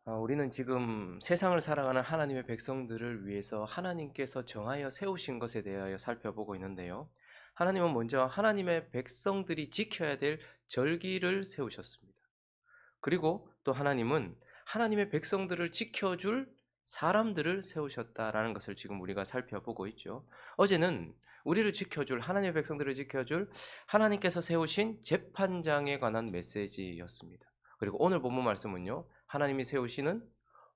우리는 지금 세상을 살아가는 하나님의 백성들을 위해서 하나님께서 정하여 세우신 것에 대하여 살펴보고 있는데요. 하나님은 먼저 하나님의 백성들이 지켜야 될 절기를 세우셨습니다. 그리고 또 하나님은 하나님의 백성들을 지켜줄 사람들을 세우셨다라는 것을 지금 우리가 살펴보고 있죠. 어제는 우리를 지켜줄 하나님의 백성들을 지켜줄 하나님께서 세우신 재판장에 관한 메시지였습니다. 그리고 오늘 본문 말씀은요. 하나님이 세우시는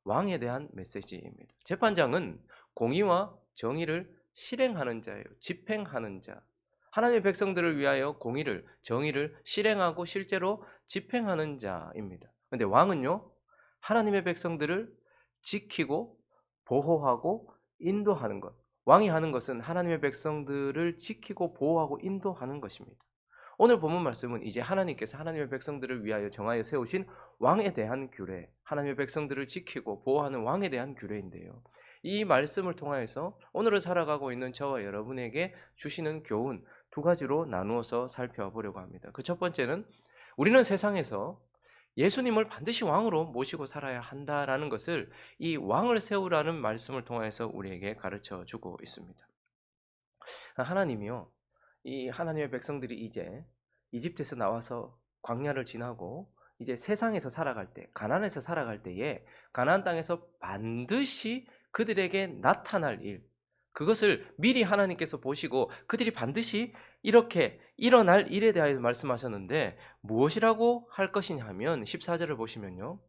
왕에 대한 메시지입니다. 재판장은 공의와 정의를 실행하는 자예요. 집행하는 자. 하나님의 백성들을 위하여 공의를, 정의를 실행하고 실제로 집행하는 자입니다. 근데 왕은요, 하나님의 백성들을 지키고 보호하고 인도하는 것. 왕이 하는 것은 하나님의 백성들을 지키고 보호하고 인도하는 것입니다. 오늘 본문 말씀은 이제 하나님께서 하나님의 백성들을 위하여 정하여 세우신 왕에 대한 규례, 하나님의 백성들을 지키고 보호하는 왕에 대한 규례인데요. 이 말씀을 통하여서 오늘을 살아가고 있는 저와 여러분에게 주시는 교훈 두 가지로 나누어서 살펴보려고 합니다. 그 첫 번째는 우리는 세상에서 예수님을 반드시 왕으로 모시고 살아야 한다라는 것을 이 왕을 세우라는 말씀을 통해서 우리에게 가르쳐 주고 있습니다. 하나님이요. 이 하나님의 백성들이 이제 이집트에서 나와서 광야를 지나고 이제 세상에서 살아갈 때, 가나안에서 살아갈 때에 가나안 땅에서 반드시 그들에게 나타날 일, 그것을 미리 하나님께서 보시고 그들이 반드시 이렇게 일어날 일에 대하여 말씀하셨는데 무엇이라고 할 것이냐 하면 14절을 보시면요.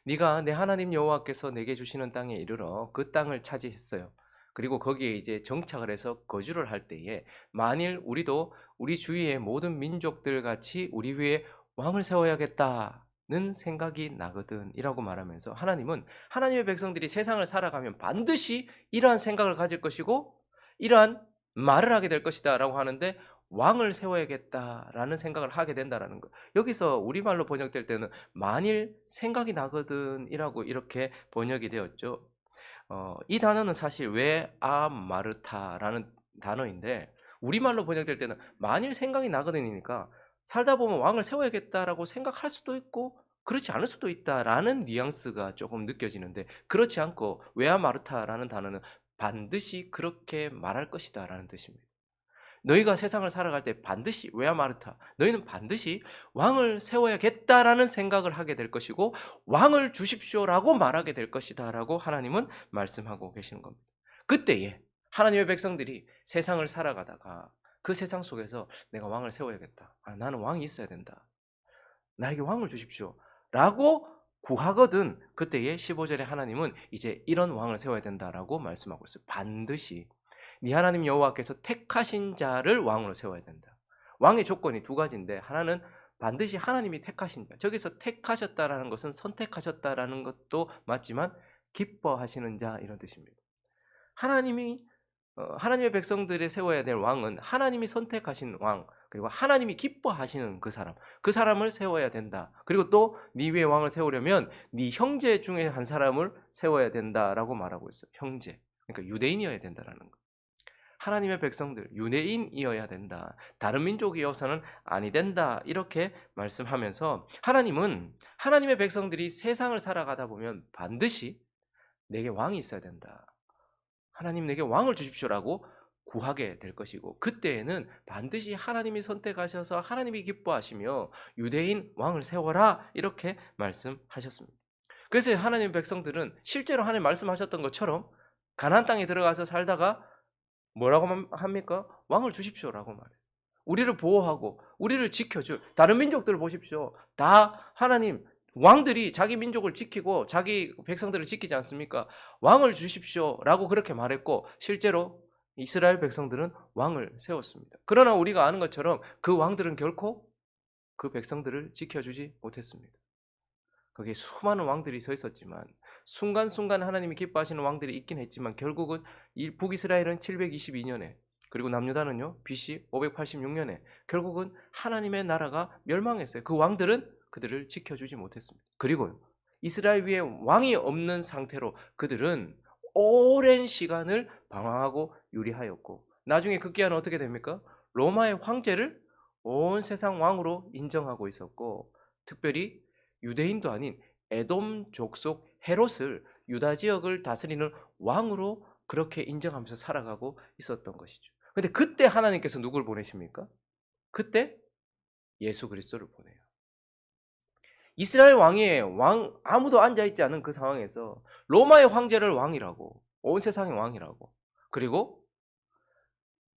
네가 내 하나님 여호와께서 내게 주시는 땅에 이르러 그 땅을 차지했어요. 그리고 거기에 이제 정착을 해서 거주를 할 때에 만일 우리도 우리 주위의 모든 민족들 같이 우리 위에 왕을 세워야겠다는 생각이 나거든이라고 말하면서 하나님은 하나님의 백성들이 세상을 살아가면 반드시 이러한 생각을 가질 것이고 이러한 말을 하게 될 것이다라고 하는데 왕을 세워야겠다라는 생각을 하게 된다라는 거. 여기서 우리말로 번역될 때는 만일 생각이 나거든이라고 이렇게 번역이 되었죠. 이 단어는 사실 웨아마르타라는 단어인데 우리말로 번역될 때는 만일 생각이 나거든이니까 살다 보면 왕을 세워야겠다라고 생각할 수도 있고 그렇지 않을 수도 있다라는 뉘앙스가 조금 느껴지는데 그렇지 않고 웨아마르타라는 단어는 반드시 그렇게 말할 것이다라는 뜻입니다. 너희가 세상을 살아갈 때 반드시 웨아마르타 너희는 반드시 왕을 세워야겠다라는 생각을 하게 될 것이고 왕을 주십시오라고 말하게 될 것이다라고 하나님은 말씀하고 계시는 겁니다. 그때에 하나님의 백성들이 세상을 살아가다가 그 세상 속에서 내가 왕을 세워야겠다. 나는 왕이 있어야 된다. 나에게 왕을 주십시오. 라고 구하거든 그때에 15절에 하나님은 이제 이런 왕을 세워야 된다라고 말씀하고 있어요. 반드시 네 하나님 여호와께서 택하신 자를 왕으로 세워야 된다. 왕의 조건이 두 가지인데 하나는 반드시 하나님이 택하신 자. 저기서 택하셨다라는 것은 선택하셨다라는 것도 맞지만 기뻐하시는 자 이런 뜻입니다. 하나님이 하나님의 백성들이 세워야 될 왕은 하나님이 선택하신 왕 그리고 하나님이 기뻐하시는 그 사람을 세워야 된다. 그리고 또 네 위에 왕을 세우려면 네 형제 중에 한 사람을 세워야 된다라고 말하고 있어요. 형제. 그러니까 유대인이어야 된다라는 거. 하나님의 백성들, 유대인이어야 된다. 다른 민족이어서는 아니 된다. 이렇게 말씀하면서 하나님은 하나님의 백성들이 세상을 살아가다 보면 반드시 내게 왕이 있어야 된다. 하나님 내게 왕을 주십시오라고 구하게 될 것이고 그때에는 반드시 하나님이 선택하셔서 하나님이 기뻐하시며 유대인 왕을 세워라 이렇게 말씀하셨습니다. 그래서 하나님의 백성들은 실제로 하나님 말씀하셨던 것처럼 가나안 땅에 들어가서 살다가 뭐라고 합니까? 왕을 주십시오라고 말해요. 우리를 보호하고 우리를 지켜줄 다른 민족들을 보십시오. 다 하나님 왕들이 자기 민족을 지키고 자기 백성들을 지키지 않습니까? 왕을 주십시오라고 그렇게 말했고 실제로 이스라엘 백성들은 왕을 세웠습니다. 그러나 우리가 아는 것처럼 그 왕들은 결코 그 백성들을 지켜주지 못했습니다. 거기에 수많은 왕들이 서 있었지만 순간순간 하나님이 기뻐하시는 왕들이 있긴 했지만 결국은 북이스라엘은 722년에 그리고 남유다는요 BC 586년에 결국은 하나님의 나라가 멸망했어요. 그 왕들은 그들을 지켜주지 못했습니다. 그리고 이스라엘 위에 왕이 없는 상태로 그들은 오랜 시간을 방황하고 유리하였고 나중에 급기야는 어떻게 됩니까? 로마의 황제를 온 세상 왕으로 인정하고 있었고 특별히 유대인도 아닌 에돔 족속 헤롯을 유다 지역을 다스리는 왕으로 그렇게 인정하면서 살아가고 있었던 것이죠. 근데 그때 하나님께서 누굴 보내십니까? 그때 예수 그리스도를 보내요. 이스라엘 왕이에요. 왕 아무도 앉아 있지 않은 그 상황에서 로마의 황제를 왕이라고, 온 세상의 왕이라고, 그리고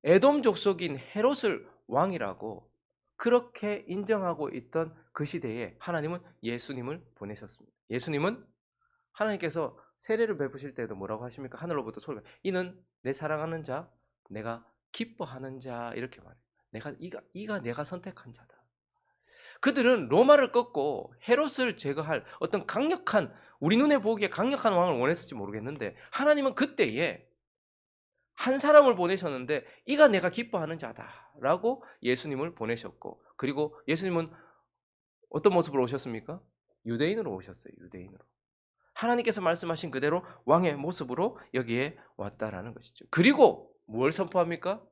에돔 족속인 헤롯을 왕이라고 그렇게 인정하고 있던 그 시대에 하나님은 예수님을 보내셨습니다. 예수님은 하나님께서 세례를 베푸실 때도 뭐라고 하십니까? 하늘로부터 소리가 이는 내 사랑하는 자, 내가 기뻐하는 자 이렇게 말해요. 이가 내가 선택한 자다. 그들은 로마를 꺾고 헤롯을 제거할 어떤 강력한 우리 눈에 보기에 강력한 왕을 원했을지 모르겠는데 하나님은 그때에 한 사람을 보내셨는데 이가 내가 기뻐하는 자다라고 예수님을 보내셨고 그리고 예수님은 어떤 모습으로 오셨습니까? 유대인으로 오셨어요. 유대인으로. 하나님께서 말씀하신 그대로 왕의 모습으로 여기에 왔다라는 것이죠. 그리고 뭘 선포합니까?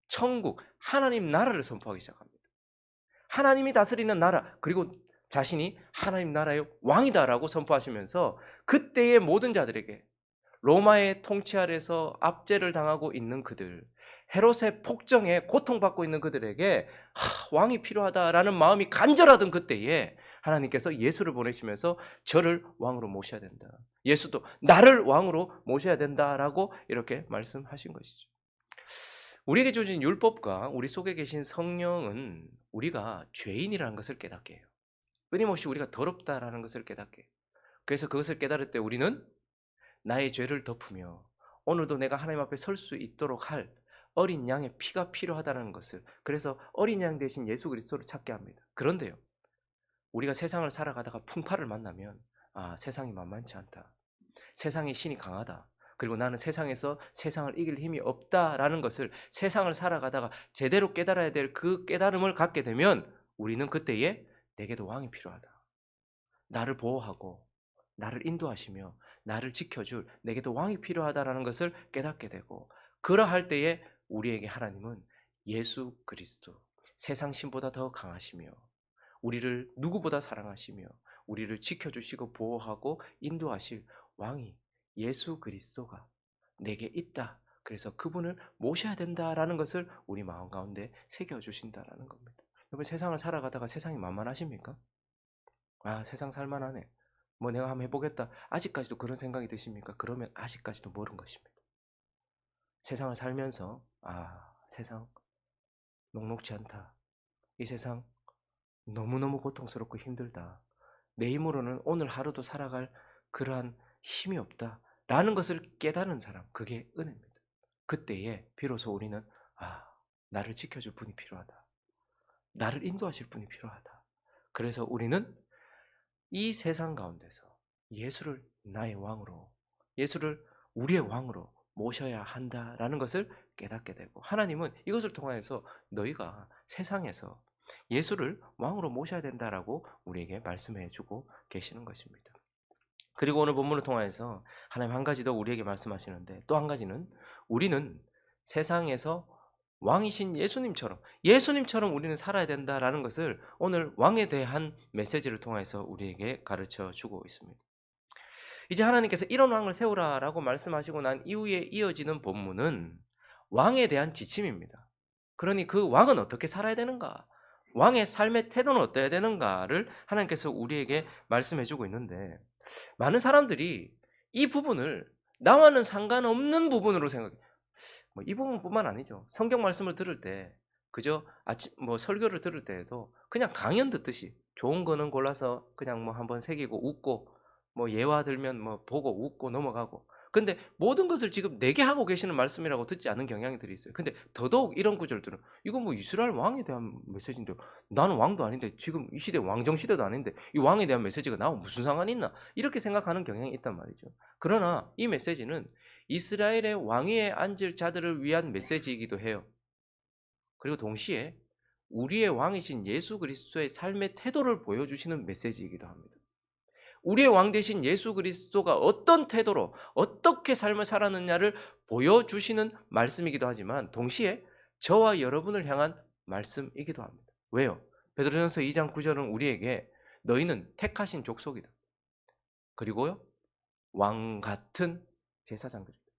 천국, 하나님 나라를 선포하기 시작합니다. 하나님이 다스리는 나라, 그리고 자신이 하나님 나라의 왕이다라고 선포하시면서 그때의 모든 자들에게 로마의 통치 아래서 압제를 당하고 있는 그들, 헤롯의 폭정에 고통받고 있는 그들에게 왕이 필요하다라는 마음이 간절하던 그때에 하나님께서 예수를 보내시면서 저를 왕으로 모셔야 된다. 예수도 나를 왕으로 모셔야 된다라고 이렇게 말씀하신 것이죠. 우리에게 주어진 율법과 우리 속에 계신 성령은 우리가 죄인이라는 것을 깨닫게 해요. 끊임없이 우리가 더럽다라는 것을 깨닫게 해요. 그래서 그것을 깨달을 때 우리는 나의 죄를 덮으며 오늘도 내가 하나님 앞에 설 수 있도록 할 어린 양의 피가 필요하다는 것을, 그래서 어린 양 대신 예수 그리스도를 찾게 합니다. 그런데요, 우리가 세상을 살아가다가 풍파를 만나면 세상이 만만치 않다. 세상의 신이 강하다. 그리고 나는 세상에서 세상을 이길 힘이 없다라는 것을 세상을 살아가다가 제대로 깨달아야 될 그 깨달음을 갖게 되면 우리는 그때에 내게도 왕이 필요하다. 나를 보호하고 나를 인도하시며 나를 지켜줄 내게도 왕이 필요하다라는 것을 깨닫게 되고, 그러할 때에 우리에게 하나님은 예수 그리스도, 세상 신보다 더 강하시며 우리를 누구보다 사랑하시며 우리를 지켜주시고 보호하고 인도하실 왕이 예수 그리스도가 내게 있다. 그래서 그분을 모셔야 된다라는 것을 우리 마음 가운데 새겨주신다라는 겁니다. 여러분, 세상을 살아가다가 세상이 만만하십니까? 세상 살만하네. 뭐 내가 한번 해보겠다. 아직까지도 그런 생각이 드십니까? 그러면 아직까지도 모른 것입니다. 세상을 살면서 세상 녹록지 않다. 이 세상 너무너무 고통스럽고 힘들다. 내 힘으로는 오늘 하루도 살아갈 그러한 힘이 없다. 라는 것을 깨달은 사람, 그게 은혜입니다. 그때에 비로소 우리는 나를 지켜줄 분이 필요하다. 나를 인도하실 분이 필요하다. 그래서 우리는 이 세상 가운데서 예수를 나의 왕으로, 예수를 우리의 왕으로 모셔야 한다라는 것을 깨닫게 되고, 하나님은 이것을 통하여서 너희가 세상에서 예수를 왕으로 모셔야 된다라고 우리에게 말씀해 주고 계시는 것입니다. 그리고 오늘 본문을 통하여서 하나님 한 가지 더 우리에게 말씀하시는데, 또 한 가지는 우리는 세상에서 왕이신 예수님처럼 우리는 살아야 된다라는 것을 오늘 왕에 대한 메시지를 통해서 우리에게 가르쳐 주고 있습니다. 이제 하나님께서 이런 왕을 세우라라고 말씀하시고 난 이후에 이어지는 본문은 왕에 대한 지침입니다. 그러니 그 왕은 어떻게 살아야 되는가? 왕의 삶의 태도는 어떠해야 되는가를 하나님께서 우리에게 말씀해 주고 있는데, 많은 사람들이 이 부분을 나와는 상관없는 부분으로 생각해요. 이 부분뿐만 아니죠. 성경 말씀을 들을 때 그저 아침 설교를 들을 때에도 그냥 강연 듣듯이 좋은 거는 골라서 그냥 한번 새기고 웃고 예화 들면 보고 웃고 넘어가고, 근데 모든 것을 지금 내게 하고 계시는 말씀이라고 듣지 않은 경향들이 있어요. 근데 더더욱 이런 구절들은 이건 이스라엘 왕에 대한 메시지인데 나는 왕도 아닌데, 지금 이 시대 왕정 시대도 아닌데 이 왕에 대한 메시지가 나하고 무슨 상관이 있나, 이렇게 생각하는 경향이 있단 말이죠. 그러나 이 메시지는 이스라엘의 왕위에 앉을 자들을 위한 메시지이기도 해요. 그리고 동시에 우리의 왕이신 예수 그리스도의 삶의 태도를 보여주시는 메시지이기도 합니다. 우리의 왕 되신 예수 그리스도가 어떤 태도로 어떻게 삶을 살았느냐를 보여주시는 말씀이기도 하지만 동시에 저와 여러분을 향한 말씀이기도 합니다. 왜요? 베드로전서 2장 9절은 우리에게 너희는 택하신 족속이다. 그리고요 왕 같은 제사장들입니다.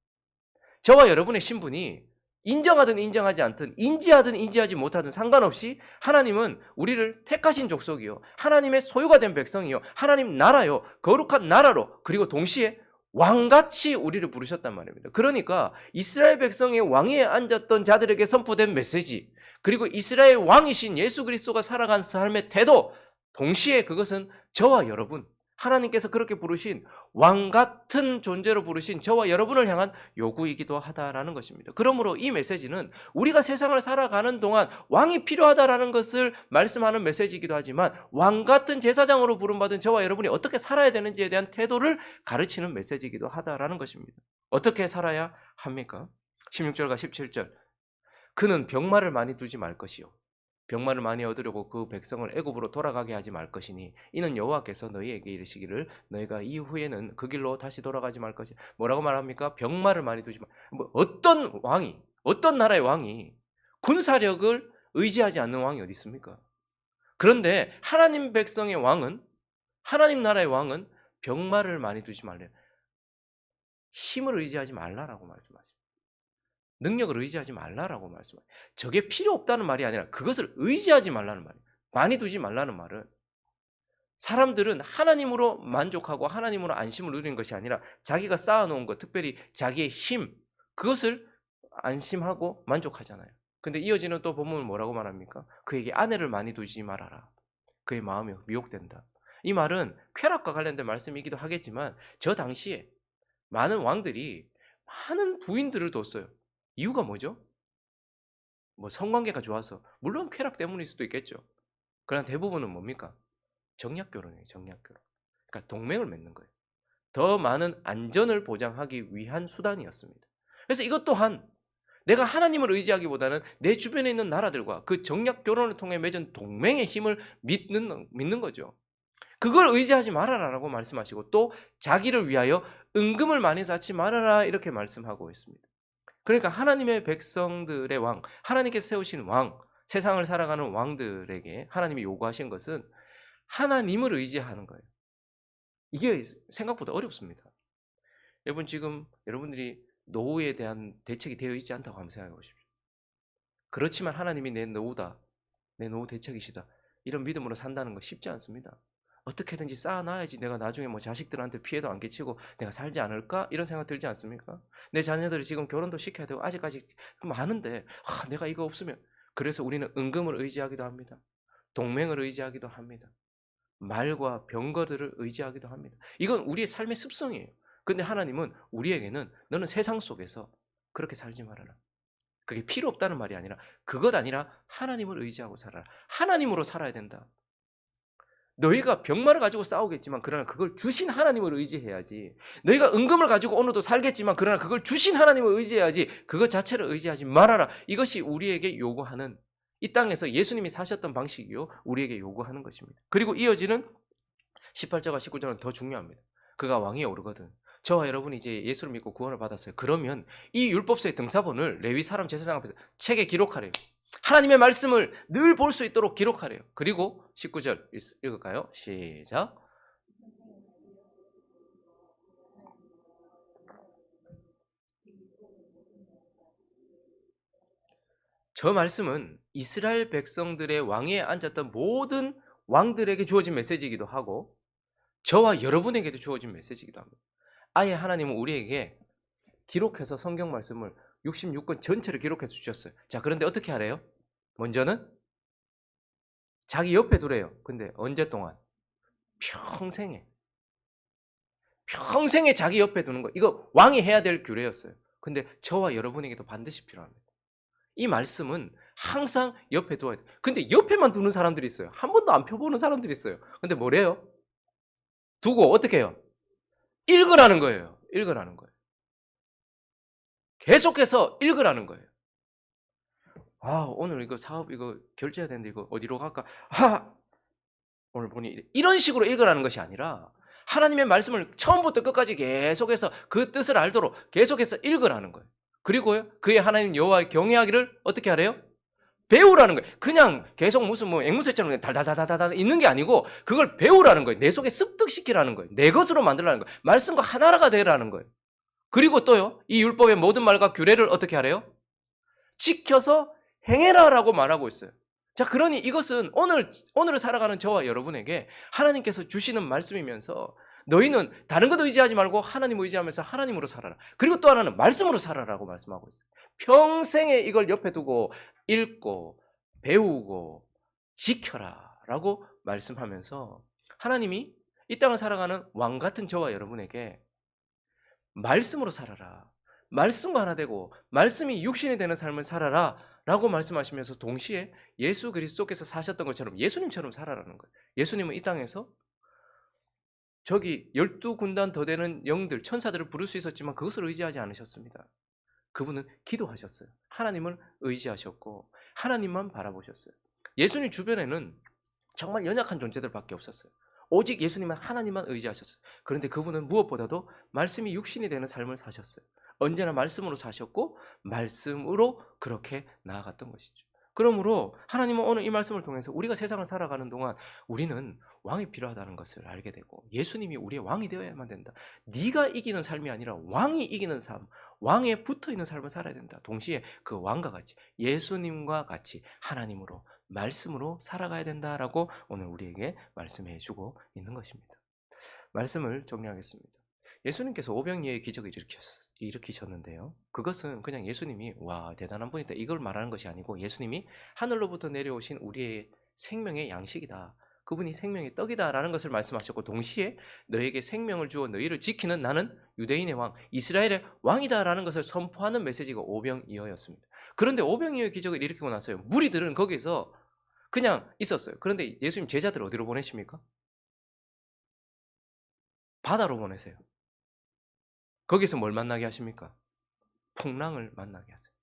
저와 여러분의 신분이 인정하든 인정하지 않든 인지하든 인지하지 못하든 상관없이 하나님은 우리를 택하신 족속이요 하나님의 소유가 된 백성이요 하나님 나라요 거룩한 나라로 그리고 동시에 왕같이 우리를 부르셨단 말입니다. 그러니까 이스라엘 백성의 왕위에 앉았던 자들에게 선포된 메시지 그리고 이스라엘 왕이신 예수 그리스도가 살아간 삶의 태도 동시에 그것은 저와 여러분 하나님께서 그렇게 부르신 왕 같은 존재로 부르신 저와 여러분을 향한 요구이기도 하다라는 것입니다. 그러므로 이 메시지는 우리가 세상을 살아가는 동안 왕이 필요하다라는 것을 말씀하는 메시지이기도 하지만 왕 같은 제사장으로 부름받은 저와 여러분이 어떻게 살아야 되는지에 대한 태도를 가르치는 메시지이기도 하다라는 것입니다. 어떻게 살아야 합니까? 16절과 17절 그는 병마를 많이 두지 말 것이요 병마를 많이 얻으려고 그 백성을 애굽으로 돌아가게 하지 말 것이니 이는 여호와께서 너희에게 이르시기를 너희가 이후에는 그 길로 다시 돌아가지 말 것이야. 뭐라고 말합니까? 병마를 많이 두지 말. 어떤 왕이 어떤 나라의 왕이 군사력을 의지하지 않는 왕이 어디 있습니까? 그런데 하나님 백성의 왕은 하나님 나라의 왕은 병마를 많이 두지 말래. 힘을 의지하지 말라라고 말씀하십니다. 능력을 의지하지 말라라고 말씀해요. 저게 필요 없다는 말이 아니라 그것을 의지하지 말라는 말이에요. 많이 두지 말라는 말은 사람들은 하나님으로 만족하고 하나님으로 안심을 누리는 것이 아니라 자기가 쌓아놓은 것, 특별히 자기의 힘, 그것을 안심하고 만족하잖아요. 근데 이어지는 또 본문은 뭐라고 말합니까? 그에게 아내를 많이 두지 말아라. 그의 마음이 미혹된다. 이 말은 쾌락과 관련된 말씀이기도 하겠지만 저 당시에 많은 왕들이 많은 부인들을 뒀어요. 이유가 뭐죠? 뭐 성관계가 좋아서 물론 쾌락 때문일 수도 있겠죠. 그러나 대부분은 뭡니까? 정략 결혼이에요. 정략 결혼. 그러니까 동맹을 맺는 거예요. 더 많은 안전을 보장하기 위한 수단이었습니다. 그래서 이것 또한 내가 하나님을 의지하기보다는 내 주변에 있는 나라들과 그 정략 결혼을 통해 맺은 동맹의 힘을 믿는 거죠. 그걸 의지하지 말아라라고 말씀하시고 또 자기를 위하여 은금을 많이 쌓지 말아라 이렇게 말씀하고 있습니다. 그러니까 하나님의 백성들의 왕, 하나님께서 세우신 왕, 세상을 살아가는 왕들에게 하나님이 요구하신 것은 하나님을 의지하는 거예요. 이게 생각보다 어렵습니다. 여러분 지금 여러분들이 노후에 대한 대책이 되어 있지 않다고 한번 생각해 보십시오. 그렇지만 하나님이 내 노후다, 내 노후 대책이시다 이런 믿음으로 산다는 거 쉽지 않습니다. 어떻게든지 쌓아놔야지 내가 나중에 뭐 자식들한테 피해도 안 끼치고 내가 살지 않을까? 이런 생각 들지 않습니까? 내 자녀들이 지금 결혼도 시켜야 되고 아직까지 많은데 내가 이거 없으면 그래서 우리는 은금을 의지하기도 합니다. 동맹을 의지하기도 합니다. 말과 병거들을 의지하기도 합니다. 이건 우리의 삶의 습성이에요. 근데 하나님은 우리에게는 너는 세상 속에서 그렇게 살지 말아라. 그게 필요 없다는 말이 아니라 그것 아니라 하나님을 의지하고 살아라. 하나님으로 살아야 된다. 너희가 병마를 가지고 싸우겠지만 그러나 그걸 주신 하나님을 의지해야지. 너희가 은금을 가지고 오늘도 살겠지만 그러나 그걸 주신 하나님을 의지해야지. 그것 자체를 의지하지 말아라. 이것이 우리에게 요구하는 이 땅에서 예수님이 사셨던 방식이요 우리에게 요구하는 것입니다. 그리고 이어지는 18절과 19절은 더 중요합니다. 그가 왕위에 오르거든 저와 여러분이 이제 예수를 믿고 구원을 받았어요. 그러면 이 율법서의 등사본을 레위 사람 제사장 앞에서 책에 기록하래요. 하나님의 말씀을 늘 볼 수 있도록 기록하래요. 그리고 19절 읽을까요? 시작. 저 말씀은 이스라엘 백성들의 왕위에 앉았던 모든 왕들에게 주어진 메시지이기도 하고 저와 여러분에게도 주어진 메시지이기도 합니다. 아예 하나님은 우리에게 기록해서 성경 말씀을 66권 전체를 기록해서 주셨어요. 자, 그런데 어떻게 하래요? 먼저는 자기 옆에 두래요. 근데 언제 동안? 평생에 자기 옆에 두는 거. 이거 왕이 해야 될 규례였어요. 근데 저와 여러분에게도 반드시 필요합니다. 이 말씀은 항상 옆에 두어야 돼요. 근데 옆에만 두는 사람들이 있어요. 한 번도 안 펴보는 사람들이 있어요. 근데 뭐래요? 두고 어떻게 해요? 읽으라는 거예요. 읽으라는 거예요. 계속해서 읽으라는 거예요. 오늘 이거 사업 이거 결제해야 되는데 이거 어디로 갈까? 오늘 보니 이런 식으로 읽으라는 것이 아니라 하나님의 말씀을 처음부터 끝까지 계속해서 그 뜻을 알도록 계속해서 읽으라는 거예요. 그리고요, 그의 하나님 여호와의 경외하기를 어떻게 하래요? 배우라는 거예요. 그냥 계속 무슨 뭐 앵무새처럼 그냥 달달달달달 있는 게 아니고 그걸 배우라는 거예요. 내 속에 습득시키라는 거예요. 내 것으로 만들라는 거예요. 말씀과 하나가 되라는 거예요. 그리고 또요, 이 율법의 모든 말과 규례를 어떻게 하래요? 지켜서 행해라라고 말하고 있어요. 자, 그러니 이것은 오늘을 살아가는 저와 여러분에게 하나님께서 주시는 말씀이면서 너희는 다른 것 의지하지 말고 하나님 의지하면서 하나님으로 살아라. 그리고 또 하나는 말씀으로 살아라고 말씀하고 있어요. 평생에 이걸 옆에 두고 읽고 배우고 지켜라라고 말씀하면서 하나님이 이 땅을 살아가는 왕 같은 저와 여러분에게 말씀으로 살아라. 말씀과 하나 되고 말씀이 육신이 되는 삶을 살아라 라고 말씀하시면서 동시에 예수 그리스도께서 사셨던 것처럼 예수님처럼 살아라는 거예요. 예수님은 이 땅에서 저기 12군단 더 되는 영들, 천사들을 부를 수 있었지만 그것을 의지하지 않으셨습니다. 그분은 기도하셨어요. 하나님을 의지하셨고 하나님만 바라보셨어요. 예수님 주변에는 정말 연약한 존재들밖에 없었어요. 오직 예수님은 하나님만 의지하셨어요. 그런데 그분은 무엇보다도 말씀이 육신이 되는 삶을 사셨어요. 언제나 말씀으로 사셨고 말씀으로 그렇게 나아갔던 것이죠. 그러므로 하나님은 오늘 이 말씀을 통해서 우리가 세상을 살아가는 동안 우리는 왕이 필요하다는 것을 알게 되고 예수님이 우리의 왕이 되어야만 된다. 네가 이기는 삶이 아니라 왕이 이기는 삶, 왕에 붙어있는 삶을 살아야 된다. 동시에 그 왕과 같이 예수님과 같이 하나님으로 말씀으로 살아가야 된다라고 오늘 우리에게 말씀해 주고 있는 것입니다. 말씀을 정리하겠습니다. 예수님께서 오병이어의 기적을 일으키셨는데요. 그것은 그냥 예수님이 와 대단한 분이다 이걸 말하는 것이 아니고 예수님이 하늘로부터 내려오신 우리의 생명의 양식이다. 그분이 생명의 떡이다라는 것을 말씀하셨고 동시에 너에게 생명을 주어 너희를 지키는 나는 유대인의 왕, 이스라엘의 왕이다라는 것을 선포하는 메시지가 오병이어였습니다. 그런데 오병이어의 기적을 일으키고 나서요. 무리들은 거기서 그냥 있었어요. 그런데 예수님 제자들 어디로 보내십니까? 바다로 보내세요. 거기서 뭘 만나게 하십니까? 풍랑을 만나게 하세요.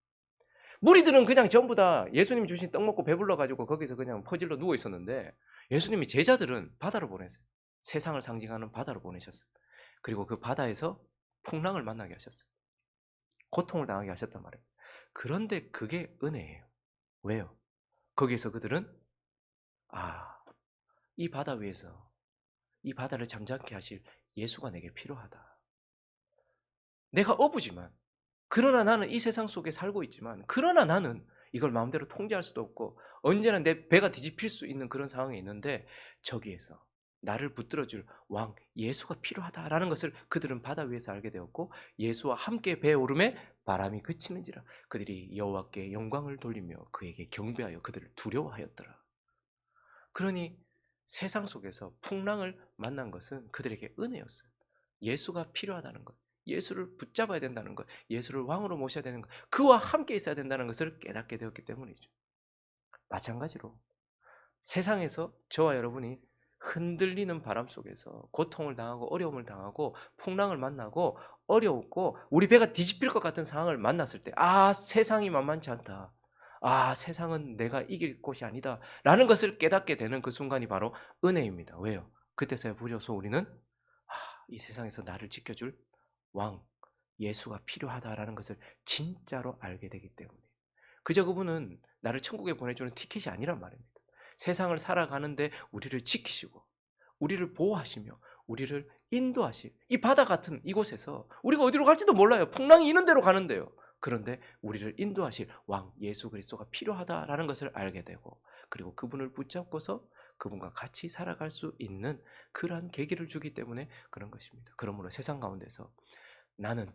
무리들은 그냥 전부 다 예수님 주신 떡 먹고 배불러가지고 거기서 그냥 퍼질러 누워 있었는데 예수님이 제자들은 바다로 보내세요. 세상을 상징하는 바다로 보내셨어요. 그리고 그 바다에서 풍랑을 만나게 하셨어요. 고통을 당하게 하셨단 말이에요. 그런데 그게 은혜예요. 왜요? 거기에서 그들은 이 바다 위에서 이 바다를 잠잠케 하실 예수가 내게 필요하다. 내가 어부지만 그러나 나는 이 세상 속에 살고 있지만 그러나 나는 이걸 마음대로 통제할 수도 없고 언제나 내 배가 뒤집힐 수 있는 그런 상황에 있는데 저기에서 나를 붙들어줄 왕 예수가 필요하다라는 것을 그들은 바다 위에서 알게 되었고 예수와 함께 배 오름에 바람이 그치는지라 그들이 여호와께 영광을 돌리며 그에게 경배하여 그들을 두려워하였더라. 그러니 세상 속에서 풍랑을 만난 것은 그들에게 은혜였어요. 예수가 필요하다는 것, 예수를 붙잡아야 된다는 것, 예수를 왕으로 모셔야 되는 것, 그와 함께 있어야 된다는 것을 깨닫게 되었기 때문이죠. 마찬가지로 세상에서 저와 여러분이 흔들리는 바람 속에서 고통을 당하고 어려움을 당하고 풍랑을 만나고 어려웠고 우리 배가 뒤집힐 것 같은 상황을 만났을 때 세상이 만만치 않다. 세상은 내가 이길 곳이 아니다. 라는 것을 깨닫게 되는 그 순간이 바로 은혜입니다. 왜요? 그때서야 비로소 우리는 이 세상에서 나를 지켜줄 왕, 예수가 필요하다라는 것을 진짜로 알게 되기 때문에 그저 그분은 나를 천국에 보내주는 티켓이 아니란 말입니다. 세상을 살아가는데 우리를 지키시고 우리를 보호하시며 우리를 인도하실 이 바다 같은 이곳에서 우리가 어디로 갈지도 몰라요. 풍랑이 있는 대로 가는데요. 그런데 우리를 인도하실 왕 예수 그리스도가 필요하다라는 것을 알게 되고 그리고 그분을 붙잡고서 그분과 같이 살아갈 수 있는 그러한 계기를 주기 때문에 그런 것입니다. 그러므로 세상 가운데서 나는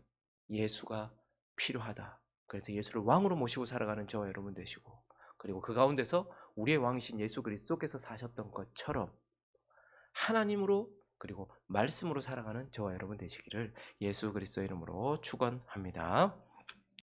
예수가 필요하다. 그래서 예수를 왕으로 모시고 살아가는 저와 여러분 되시고 그리고 그 가운데서 우리의 왕이신 예수 그리스도께서 사셨던 것처럼 하나님으로 그리고 말씀으로 살아가는 저와 여러분 되시기를 예수 그리스도의 이름으로 축원합니다.